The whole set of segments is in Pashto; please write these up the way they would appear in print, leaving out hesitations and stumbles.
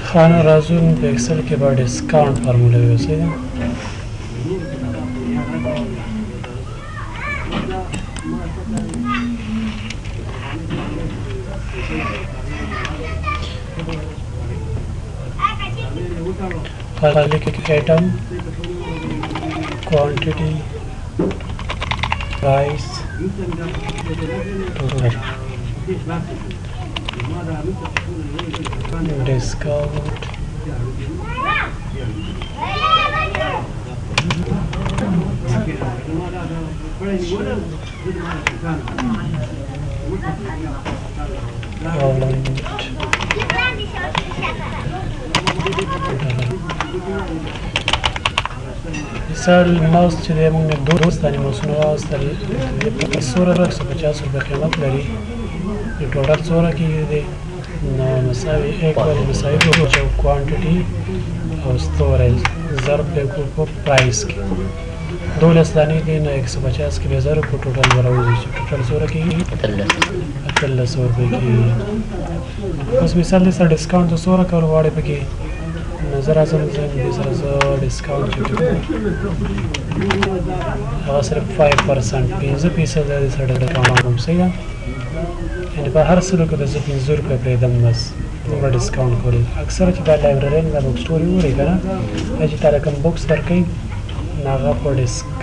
خانه رازون په ایکسل کې به ډسکاونټ فارموله وي اوسې ده خالی کې ایټم quantity price total discount مثال ماوس چې دی موږ دوست دانې ماوسونه واخیستل په 150 روپۍ قیمت لري د ټوټل څومره کېږي دی نو مساوي ایکوال مساوي وکړو چې کوانټټي او ستورج ضرب دی کړو په پرایس کې 12 دانې دي نو 150 کې به ضرب په ټوټل به راوځي چې ټوټل څومره کېږي 1300 روپۍ کېږي اوس مثال دی سره ډسکاونټ د څومره کول غواړې پکې نظر اعظم دې سره زه ډسکاونټ چې هغه صرف 5% 5% د سره ډسکاونټ کوم صحیح ده یعنې په هر څه کې د زه 15 روپۍ پرېږدم بس دومره ډسکاونټ کولی اکثره چې دا لایبرریان دا بک سټوري وګورئ که نه دا چې تا کوم بکس درکوي نو هغه په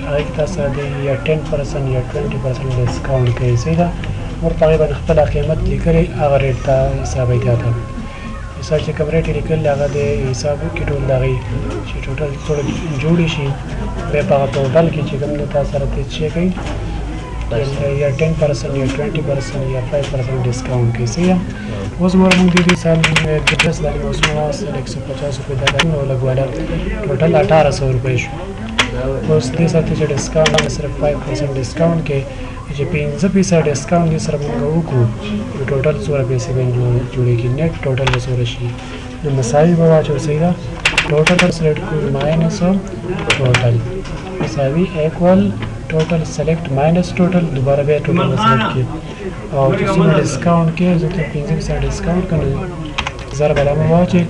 هغې کې تا سره دی یا 10% یا 20% ډسکاونټ کوي صحیح ده ورته هغې باندې خپله قیمت لیکلی هغه ریټ ته حسابوي تا ته مثال چې کوم ریټ یې لیکل هغه د حساب کې ټول د هغې چې ټوټل څومره جوړې شي بیا په هغه ټوټل کې چې کوم دی تا سره ته څه کوي یا 10% یا 20% یا 5% ډسکاونټ کوي صحیح ده اوس ګوره موږ دې مثال 10 دانې ماوسونه واخیستل 150 روپۍ دا دانې ولګوله ټوټل 1800 روپۍ شو اوس دې سره چې ډسکاونټ صرف 5% ډسکاونټ کې چې 15% ډسکاونټ دې سره موږ وکړو نو ټوټل څومره پیسې به جوړېږي نیټ ټوټل به څومره شي نو مساوي به واچو صحیح ده ټوټل سلیکټ کړو ماینس ټوټل مساوي ایکوال ټوټل سلیکټ ماینس ټوټل دوباره بیا ټوټل سلیکټ کړي او چې څومره ډسکاونټ کې زه ته 15% ډسکاونټ کړم ضرب علامه واچوئ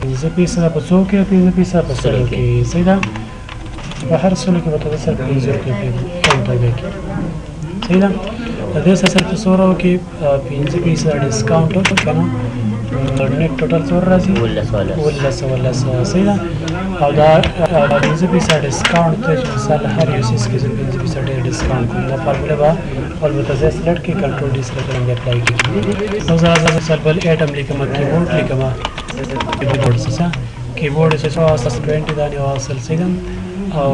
15% په څو کې 15% په سلو کې صحیح ده په هر سلو کې به ته صرف 15 روپۍ کاونټر بیا کړي صحیح ده د دې سره صرف څومره وکړي 15% ډسکاونټ وکړو که نه نیټ ټوټل څومره راځي 1700 صحیح ده او دا 15% ډسکاونټ ته چې مثال هر یو څیز کې زه 15% ډسکاونټ کوم دا فارموله به البته زه سلیکټ کړي کنټرول ډي سره څرنګه اپلای کړي نو زه مثال بل ایټم لیکم کیبورډ لیکم کیبورډ څه کیبورډ څه 20 دانې واخیستل صحیح ده او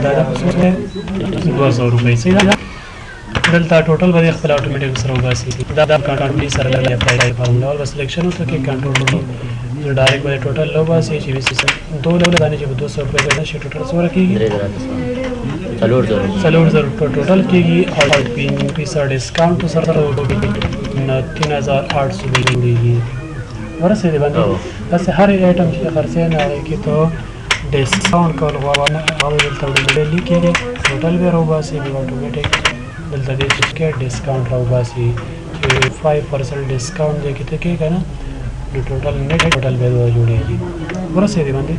دا د 200 روپۍ صحیح ده دلته ټوټل به خپل اتوماتیک سره وباسي دا کنټرول ډي سره لګي اپلای فارمولا ول سلیکشن وته کې کنټرول ډي ډایرکټ به ټوټل لو باسي چې وسی دوه دانې چې 200 روپۍ ده شي ټوټل څومره کېږي 3000 ټوټل کېږي او 15% ډسکاونټ سره وګورئ نو 3800 به جوړېږي ورسېدې باندې بس هر ایټم چې خرڅې نه هغې کې ته ډسکاونټ کول غواړه هغه دلته وړاندې لیکي ټوټل به راوباسي بیا اتوماتیک دلته دې چې ډسکاونټ راوباسي چې 5% ډسکاونټ دې کې ته کې که نه نو ټوټل نیټ ټوټل به جوړېږي ورسېدې باندې